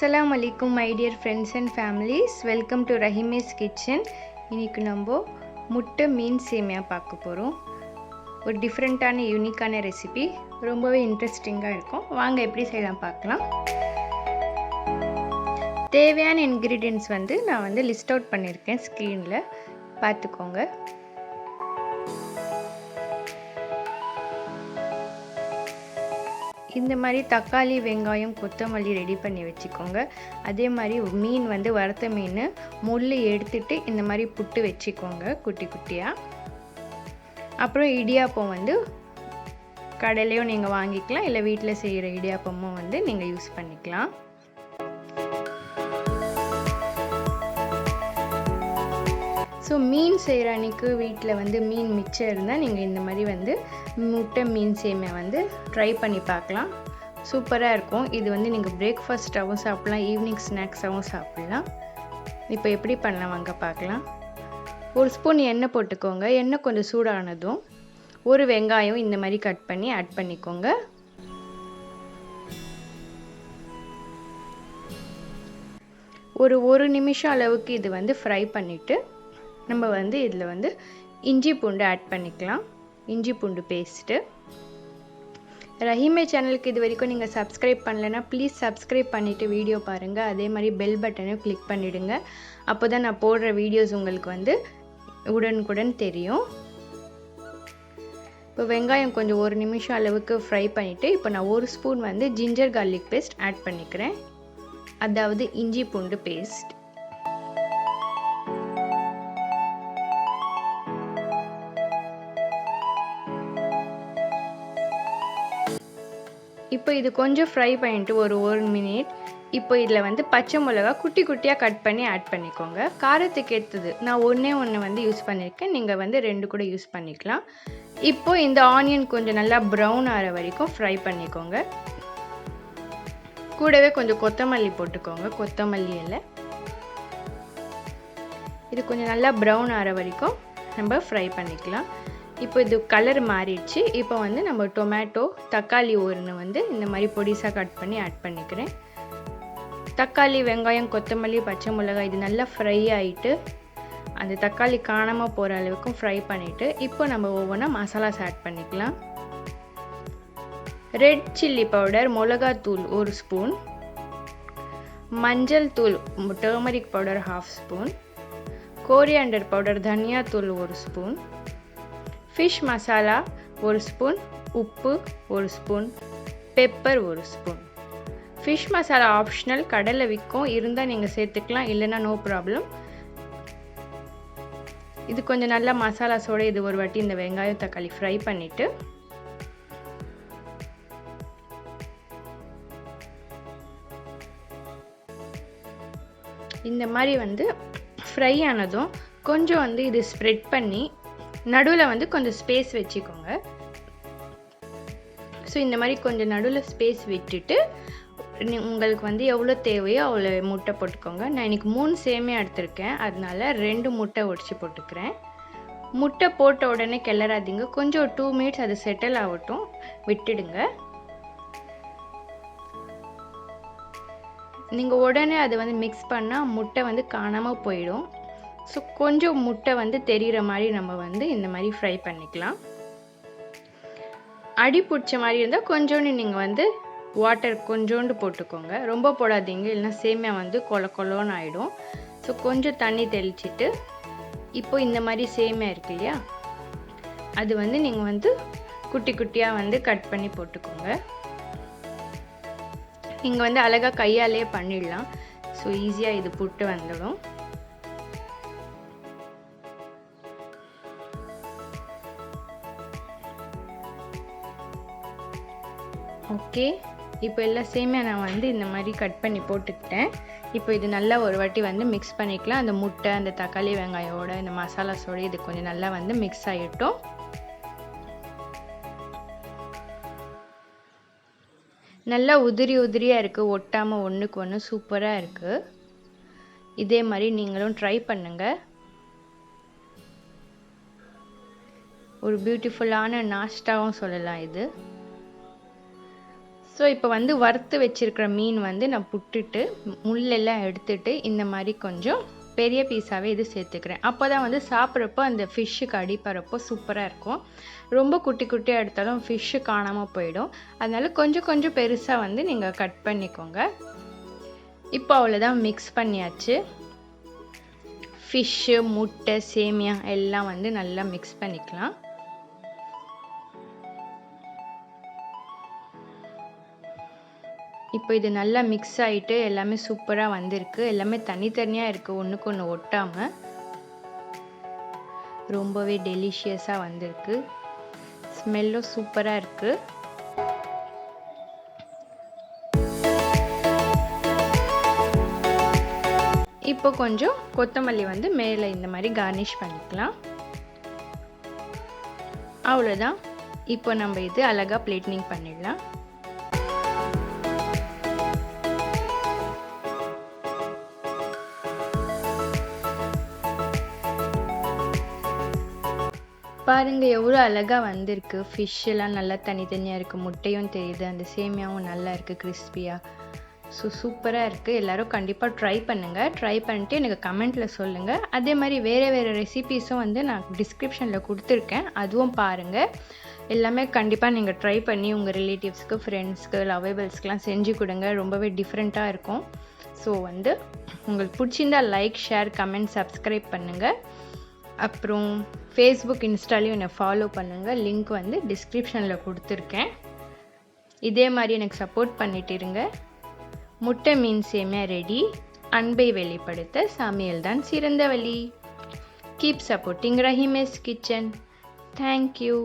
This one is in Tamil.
Assalamu alaikum my dear friends and families. Welcome to Rahime's kitchen. இன்னைக்கு நம்ம முட்டை மீன் சேமியா பார்க்க போறோம். ஒரு டிஃபரண்டான யூனிக்கான ரெசிபி, ரொம்பவே இன்ட்ரஸ்டிங்கா இருக்கும். வாங்க எப்படி செய்யலாம் பார்க்கலாம். தேவையான ingredients நான் லிஸ்ட் அவுட் பண்ணிருக்கேன் ஸ்கிரீன்ல பார்த்துக்கோங்க. இந்த மாதிரி தக்காளி வெங்காயம் கொத்தமல்லி ரெடி பண்ணி வச்சுக்கோங்க. அதே மாதிரி மீன் வறுத்த மீன் முள் எடுத்துட்டு இந்த மாதிரி புட்டு வச்சுக்கோங்க குட்டி குட்டியாக. அப்புறம் இடியாப்பம் கடையிலையும் நீங்கள் வாங்கிக்கலாம், இல்லை வீட்டில் செய்கிற இடியாப்பமும் நீங்கள் யூஸ் பண்ணிக்கலாம். ஸோ மீன் செய்கிற அன்றைக்கு வீட்டில் மீன் மிச்சம் இருந்தால் நீங்கள் இந்த மாதிரி முட்டை மீன் சேமியா ட்ரை பண்ணி பார்க்கலாம். சூப்பராக இருக்கும். இது நீங்கள் பிரேக்ஃபாஸ்ட்டாகவும் சாப்பிட்லாம், ஈவினிங் ஸ்நாக்ஸாகவும் சாப்பிட்லாம். இப்போ எப்படி பண்ணலாம் வாங்க பார்க்கலாம். ஒரு ஸ்பூன் எண்ணெய் போட்டுக்கோங்க. எண்ணெய் கொஞ்சம் சூடானதும் ஒரு வெங்காயம் இந்த மாதிரி கட் பண்ணி ஆட் பண்ணிக்கோங்க. ஒரு நிமிஷம் அளவுக்கு இது ஃப்ரை பண்ணிவிட்டு நம்ம இதில் இஞ்சி பூண்டு ஆட் பண்ணிக்கலாம். இஞ்சி பூண்டு பேஸ்ட்டு. ரஹீமே சேனலுக்கு இது வரைக்கும் நீங்கள் சப்ஸ்கிரைப் பண்ணலைன்னா ப்ளீஸ் சப்ஸ்கிரைப் பண்ணிவிட்டு வீடியோ பாருங்கள். அதே மாதிரி பெல் பட்டனையும் கிளிக் பண்ணிவிடுங்க. அப்போ தான் நான் போடுற வீடியோஸ் உங்களுக்கு உடனுக்குடன் தெரியும். இப்போ வெங்காயம் கொஞ்சம் ஒரு நிமிஷம் அளவுக்கு ஃப்ரை பண்ணிவிட்டு இப்போ நான் ஒரு spoon ginger garlic paste add பண்ணிக்கிறேன். அதாவது இஞ்சி பூண்டு பேஸ்ட். இப்போ இது கொஞ்சம் ஃப்ரை பண்ணிட்டு ஒரு மினிட் இப்போ இதில் பச்சை மிளகா குட்டி குட்டியாக கட் பண்ணி ஆட் பண்ணிக்கோங்க. காரத்துக்கு ஏற்றது. நான் ஒன்று யூஸ் பண்ணியிருக்கேன், நீங்கள் 2 கூட யூஸ் பண்ணிக்கலாம். இப்போ இந்த ஆனியன் கொஞ்சம் நல்லா ப்ரௌன் ஆகிற வரைக்கும் ஃப்ரை பண்ணிக்கோங்க. கூடவே கொஞ்சம் கொத்தமல்லி போட்டுக்கோங்க, கொத்தமல்லி இலை. இது கொஞ்சம் நல்லா ப்ரௌன் ஆகிற வரைக்கும் நம்ம ஃப்ரை பண்ணிக்கலாம். இப்போ இது கலர் மாறிடுச்சு. இப்போ நம்ம டொமேட்டோ தக்காளி ஒன்று இந்த மாதிரி பொடிசாக கட் பண்ணி ஆட் பண்ணிக்கிறேன். தக்காளி வெங்காயம் கொத்தமல்லி பச்சை மிளகாய் இது நல்லா ஃப்ரை ஆகிட்டு அந்த தக்காளி காணாமல் போகிற அளவுக்கும் ஃப்ரை பண்ணிவிட்டு இப்போ நம்ம ஒவ்வொன்றா மசாலாஸ் ஆட் பண்ணிக்கலாம். ரெட் சில்லி பவுடர் மிளகாத்தூள் 1 ஸ்பூன், மஞ்சள் தூள் turmeric powder 1/2 spoon, coriander powder தனியா தூள் 1 ஸ்பூன், ஃபிஷ் மசாலா 1 ஸ்பூன், உப்பு 1 spoon, pepper 1 spoon. Fish masala optional, கடலை விற்கும், இருந்தால் நீங்கள் சேர்த்துக்கலாம், இல்லைன்னா நோ ப்ராப்ளம். இது கொஞ்சம் நல்லா மசாலாஸோடு இது ஒரு வாட்டி இந்த வெங்காயம் தக்காளி ஃப்ரை பண்ணிவிட்டு இந்த மாதிரி ஃப்ரை ஆனதும் கொஞ்சம் இது ஸ்ப்ரெட் பண்ணி நடுவில் கொஞ்சம் ஸ்பேஸ் வச்சுக்கோங்க. ஸோ இந்த மாதிரி கொஞ்சம் நடுவில் ஸ்பேஸ் விட்டுட்டு உங்களுக்கு எவ்வளோ தேவையோ அவ்வளோ முட்டை போட்டுக்கோங்க. நான் இன்றைக்கி 3 சேமியா எடுத்திருக்கேன், அதனால 2 முட்டை உடைச்சி போட்டுக்கிறேன். முட்டை போட்ட உடனே கிளறாதீங்க, கொஞ்சம் 2 மினிட்ஸ் அது செட்டில் ஆகட்டும், விட்டுடுங்க. நீங்கள் உடனே அதை மிக்ஸ் பண்ணால் முட்டை காணாமல் போயிடும். ஸோ கொஞ்சம் முட்டை தெரிகிற மாதிரி நம்ம இந்த மாதிரி ஃப்ரை பண்ணிக்கலாம். அடி பிடிச்ச மாதிரி இருந்தால் கொஞ்சோண்டு நீங்கள் வாட்டர் கொஞ்சோண்டு போட்டுக்கோங்க, ரொம்ப போடாதீங்க, இல்லைனா சேமியா கொல கொலன்னு ஆகிடும். ஸோ கொஞ்சம் தண்ணி தெளிச்சிட்டு இப்போ இந்த மாதிரி சேமியா இருக்கு இல்லையா, அது நீங்கள் குட்டி குட்டியாக கட் பண்ணி போட்டுக்கோங்க. நீங்கள் அழகாக கையாலே பண்ணிடலாம். ஸோ ஈஸியாக இது புட்டு வந்துடும். ஓகே, இப்போ எல்லாம் சேமியா நான் இந்த மாதிரி கட் பண்ணி போட்டுக்கிட்டேன். இப்போ இது நல்லா ஒரு வாட்டி மிக்ஸ் பண்ணிக்கலாம். அந்த முட்டை அந்த தக்காளி வெங்காயோட இந்த மசாலாஸோடு இது கொஞ்சம் நல்லா மிக்ஸ் ஆகிட்டோம். நல்லா உதிரி உதிரியாக இருக்குது, ஒட்டாமல் ஒன்றுக்கு ஒன்று சூப்பராக இருக்குது. இதே மாதிரி நீங்களும் ட்ரை பண்ணுங்கள். ஒரு பியூட்டிஃபுல்லான நாஸ்டாவும் சொல்லலாம் இது. ஸோ இப்போ வந்து வறுத்து வச்சுருக்கிற மீன் வந்து நான் புட்டுட்டு முள்ளெல்லாம் எடுத்துட்டு இந்த மாதிரி கொஞ்சம் பெரிய பீஸாகவே இது சேர்த்துக்கிறேன். அப்போ தான் வந்து சாப்பிட்றப்போ அந்த ஃபிஷ்ஷுக்கு அடிப்பறப்போ சூப்பராக இருக்கும். ரொம்ப குட்டி குட்டியாக எடுத்தாலும் ஃபிஷ்ஷு காணாமல் போயிடும். அதனால கொஞ்சம் கொஞ்சம் பெருசாக வந்து நீங்கள் கட் பண்ணிக்கோங்க. இப்போ அவ்வளோதான், மிக்ஸ் பண்ணியாச்சு. ஃபிஷ்ஷு, முட்டை, சேமியா எல்லாம் வந்து நல்லா மிக்ஸ் பண்ணிக்கலாம். இப்போ இது நல்லா மிக்ஸ் ஆகிட்டு எல்லாமே சூப்பராக வந்திருக்கு. எல்லாமே தனித்தனியாக இருக்குது, ஒன்றுக்கு ஒன்று ஒட்டாமல். ரொம்பவே டெலிஷியஸாக வந்திருக்கு. ஸ்மெல்லும் சூப்பராக இருக்குது. இப்போ கொஞ்சம் கொத்தமல்லி வந்து மேலே இந்த மாதிரி கார்னிஷ் பண்ணிக்கலாம். அவ்வளோதான். இப்போ நம்ம இது அழகாக பிளேட்டிங் பண்ணிடலாம். பாருங்க எவ்வளோ அழகாக வந்திருக்கு. ஃபிஷ்ஷெல்லாம் நல்லா தனித்தனியாக இருக்குது, முட்டையும் தெரியுது, அந்த சேமியாவும் நல்லா இருக்குது கிறிஸ்பியாக. ஸோ சூப்பராக இருக்குது. எல்லோரும் கண்டிப்பாக ட்ரை பண்ணுங்கள். ட்ரை பண்ணிட்டு எனக்கு கமெண்ட்டில் சொல்லுங்கள். அதே மாதிரி வேறு ரெசிபீஸும் வந்து நான் டிஸ்கிரிப்ஷனில் கொடுத்துருக்கேன், அதுவும் பாருங்கள். எல்லாமே கண்டிப்பாக நீங்கள் ட்ரை பண்ணி உங்கள் ரிலேட்டிவ்ஸ்க்கு, ஃப்ரெண்ட்ஸ்க்கு, லவ்வபிள்ஸ்க்கெலாம் செஞ்சு கொடுங்க. ரொம்பவே டிஃப்ரெண்ட்டாக இருக்கும். ஸோ வந்து உங்களுக்கு பிடிச்சிருந்தால் லைக், ஷேர், கமெண்ட், சப்ஸ்கிரைப் பண்ணுங்கள். அப்புறம் ஃபேஸ்புக், இன்ஸ்டாலையும் என்னை ஃபாலோ பண்ணுங்கள். லிங்க் வந்து டிஸ்கிரிப்ஷனில் கொடுத்துருக்கேன். இதே மாதிரி எனக்கு சப்போர்ட் பண்ணிட்டு இருங்க. முட்டை மீன் சேமியா ரெடி. அன்பை வெளிப்படுத்த சமையல்தான் சிறந்த வழி. Keep supporting Rahima's kitchen. Thank you.